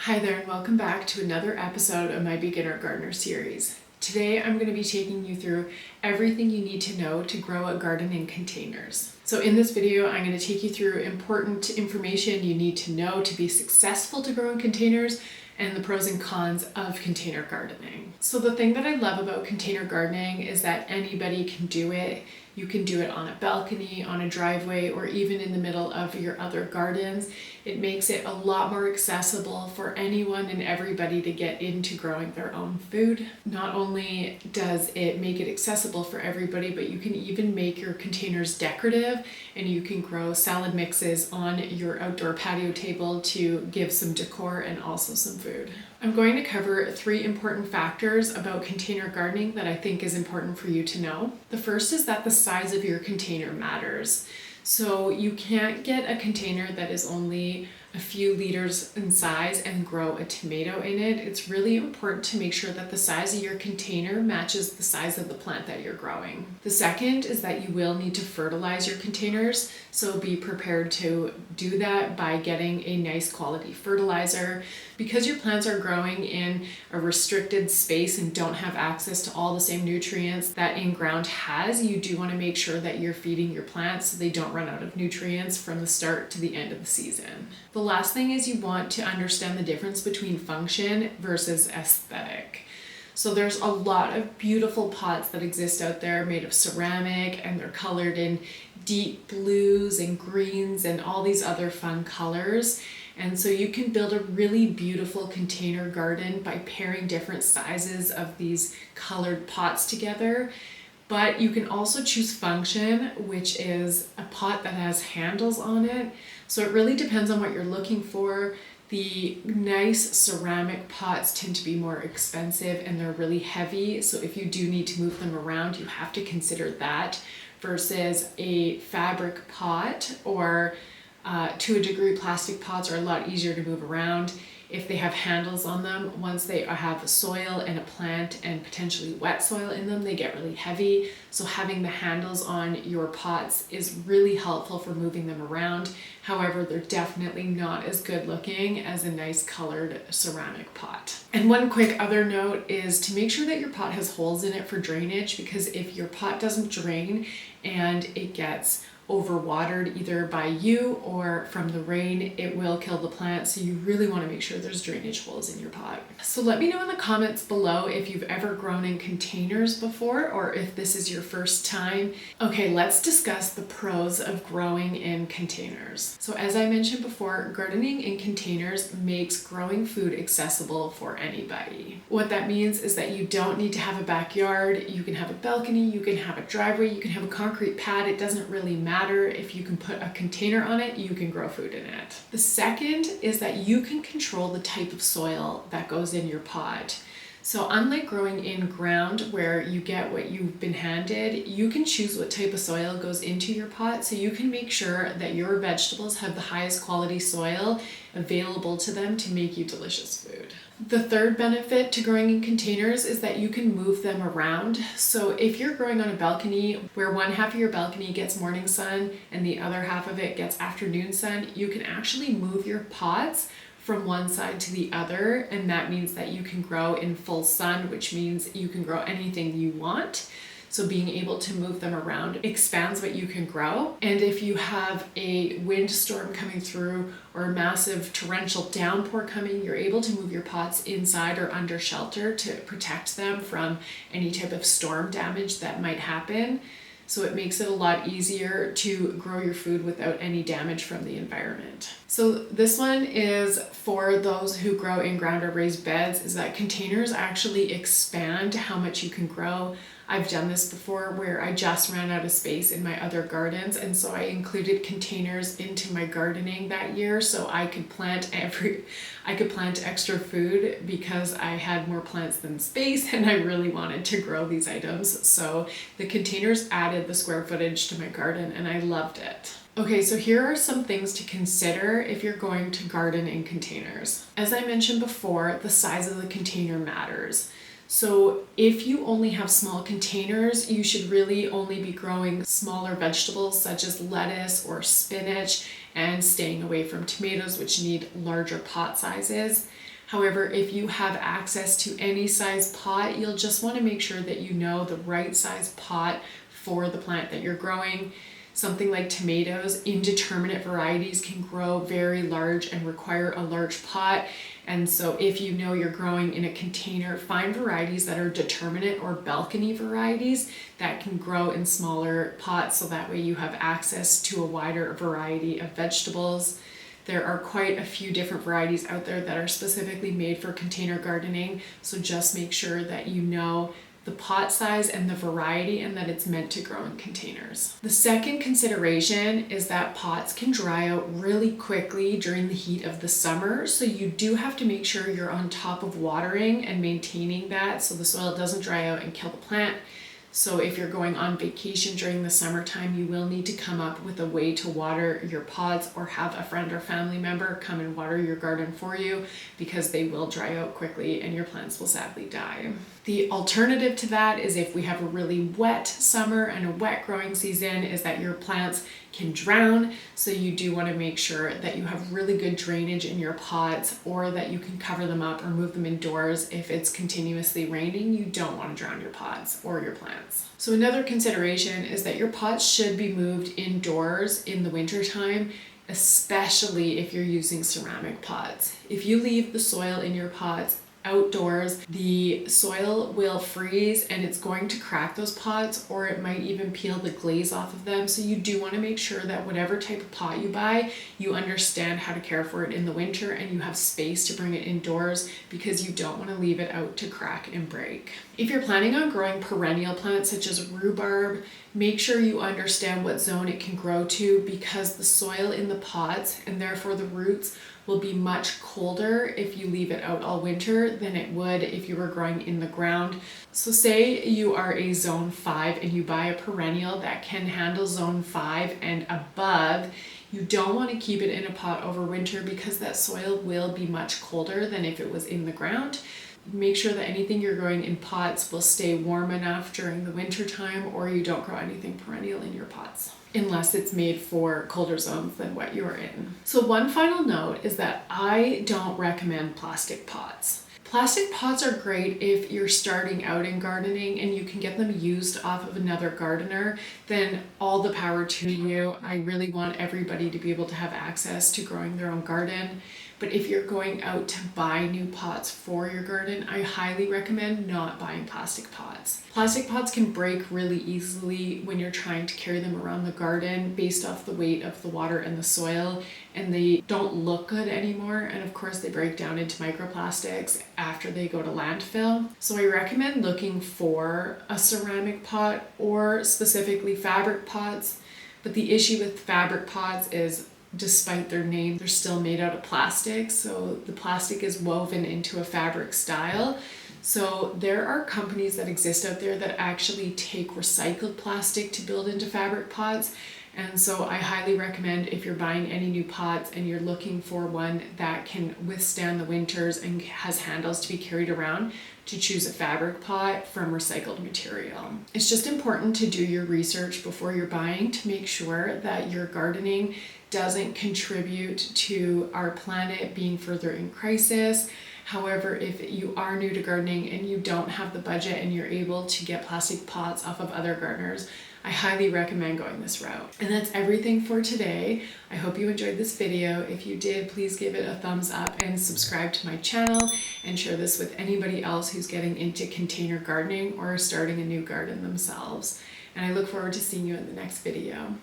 Hi there and welcome back to another episode of my Beginner Gardener series. Today I'm going to be taking you through everything you need to know to grow a garden in containers. So in this video I'm going to take you through important information you need to know to be successful to grow in containers and the pros and cons of container gardening. So the thing that I love about container gardening is that anybody can do it. You can do it on a balcony, on a driveway, or even in the middle of your other gardens. It makes it a lot more accessible for anyone and everybody to get into growing their own food. Not only does it make it accessible for everybody, but you can even make your containers decorative and you can grow salad mixes on your outdoor patio table to give some decor and also some food. I'm going to cover 3 important factors about container gardening that I think is important for you to know. The first is that the size of your container matters. So you can't get a container that is only a few liters in size and grow a tomato in it. It's really important to make sure that the size of your container matches the size of the plant that you're growing. The second is that you will need to fertilize your containers, so be prepared to do that by getting a nice quality fertilizer. Because your plants are growing in a restricted space and don't have access to all the same nutrients that in-ground has, you do want to make sure that you're feeding your plants so they don't run out of nutrients from the start to the end of the season. The last thing is you want to understand the difference between function versus aesthetic. So there's a lot of beautiful pots that exist out there made of ceramic, and they're colored in deep blues and greens and all these other fun colors. And so you can build a really beautiful container garden by pairing different sizes of these colored pots together. But you can also choose function, which is a pot that has handles on it. So it really depends on what you're looking for. The nice ceramic pots tend to be more expensive and they're really heavy. So if you do need to move them around, you have to consider that versus a fabric pot, or to a degree plastic pots are a lot easier to move around. If they have handles on them, once they have soil and a plant and potentially wet soil in them, they get really heavy. So having the handles on your pots is really helpful for moving them around. However, they're definitely not as good looking as a nice colored ceramic pot. And one quick other note is to make sure that your pot has holes in it for drainage, because if your pot doesn't drain and it gets overwatered either by you or from the rain, it will kill the plant. So you really want to make sure there's drainage holes in your pot. So let me know in the comments below if you've ever grown in containers before or if this is your first time. Okay, let's discuss the pros of growing in containers. So as I mentioned before, gardening in containers makes growing food accessible for anybody. What that means is that you don't need to have a backyard. You can have a balcony, you can have a driveway, you can have a concrete pad. It doesn't really matter. If you can put a container on it, you can grow food in it. The second is that you can control the type of soil that goes in your pot. So unlike growing in ground where you get what you've been handed, you can choose what type of soil goes into your pot, so you can make sure that your vegetables have the highest quality soil available to them to make you delicious food. The third benefit to growing in containers is that you can move them around. So if you're growing on a balcony where one half of your balcony gets morning sun and the other half of it gets afternoon sun, you can actually move your pots from one side to the other, and that means that you can grow in full sun, which means you can grow anything you want. So being able to move them around expands what you can grow. And if you have a windstorm coming through or a massive torrential downpour coming, you're able to move your pots inside or under shelter to protect them from any type of storm damage that might happen. So it makes it a lot easier to grow your food without any damage from the environment. So this one is for those who grow in ground or raised beds, is that containers actually expand how much you can grow. I've done this before where I just ran out of space in my other gardens, and so I included containers into my gardening that year so I could plant extra food because I had more plants than space and I really wanted to grow these items. So the containers added the square footage to my garden and I loved it. Okay, so here are some things to consider if you're going to garden in containers. As I mentioned before, the size of the container matters. So if you only have small containers, you should really only be growing smaller vegetables such as lettuce or spinach and staying away from tomatoes, which need larger pot sizes. However, if you have access to any size pot, you'll just want to make sure that you know the right size pot for the plant that you're growing. Something like tomatoes, indeterminate varieties can grow very large and require a large pot. And so if you know you're growing in a container, find varieties that are determinate or balcony varieties that can grow in smaller pots, so that way you have access to a wider variety of vegetables. There are quite a few different varieties out there that are specifically made for container gardening, so just make sure that you know the pot size and the variety and that it's meant to grow in containers. The second consideration is that pots can dry out really quickly during the heat of the summer, so you do have to make sure you're on top of watering and maintaining that so the soil doesn't dry out and kill the plant. So if you're going on vacation during the summertime, you will need to come up with a way to water your pots, or have a friend or family member come and water your garden for you, because they will dry out quickly and your plants will sadly die. The alternative to that is, if we have a really wet summer and a wet growing season, is that your plants can drown. So you do want to make sure that you have really good drainage in your pots, or that you can cover them up or move them indoors. If it's continuously raining, you don't want to drown your pots or your plants. So another consideration is that your pots should be moved indoors in the winter time, especially if you're using ceramic pots. If you leave the soil in your pots outdoors, the soil will freeze and it's going to crack those pots, or it might even peel the glaze off of them. So you do want to make sure that whatever type of pot you buy, you understand how to care for it in the winter and you have space to bring it indoors, because you don't want to leave it out to crack and break. If you're planning on growing perennial plants such as rhubarb, make sure you understand what zone it can grow to, because the soil in the pots, and therefore the roots, will be much colder if you leave it out all winter than it would if you were growing in the ground. So say you are a zone 5 and you buy a perennial that can handle zone 5 and above, you don't want to keep it in a pot over winter, because that soil will be much colder than if it was in the ground. Make sure that anything you're growing in pots will stay warm enough during the winter time, or you don't grow anything perennial in your pots, unless it's made for colder zones than what you're in. So one final note is that I don't recommend plastic pots. Plastic pots are great if you're starting out in gardening and you can get them used off of another gardener, then all the power to you. I really want everybody to be able to have access to growing their own garden. But if you're going out to buy new pots for your garden, I highly recommend not buying plastic pots. Plastic pots can break really easily when you're trying to carry them around the garden based off the weight of the water and the soil, and they don't look good anymore. And of course, they break down into microplastics after they go to landfill. So I recommend looking for a ceramic pot, or specifically fabric pots. But the issue with fabric pots is, despite their name, they're still made out of plastic. So the plastic is woven into a fabric style. So there are companies that exist out there that actually take recycled plastic to build into fabric pots. And so I highly recommend, if you're buying any new pots and you're looking for one that can withstand the winters and has handles to be carried around, to choose a fabric pot from recycled material. It's just important to do your research before you're buying, to make sure that your gardening doesn't contribute to our planet being further in crisis. However, if you are new to gardening and you don't have the budget and you're able to get plastic pots off of other gardeners, I highly recommend going this route. And that's everything for today. I hope you enjoyed this video. If you did, please give it a thumbs up and subscribe to my channel, and share this with anybody else who's getting into container gardening or starting a new garden themselves. And I look forward to seeing you in the next video.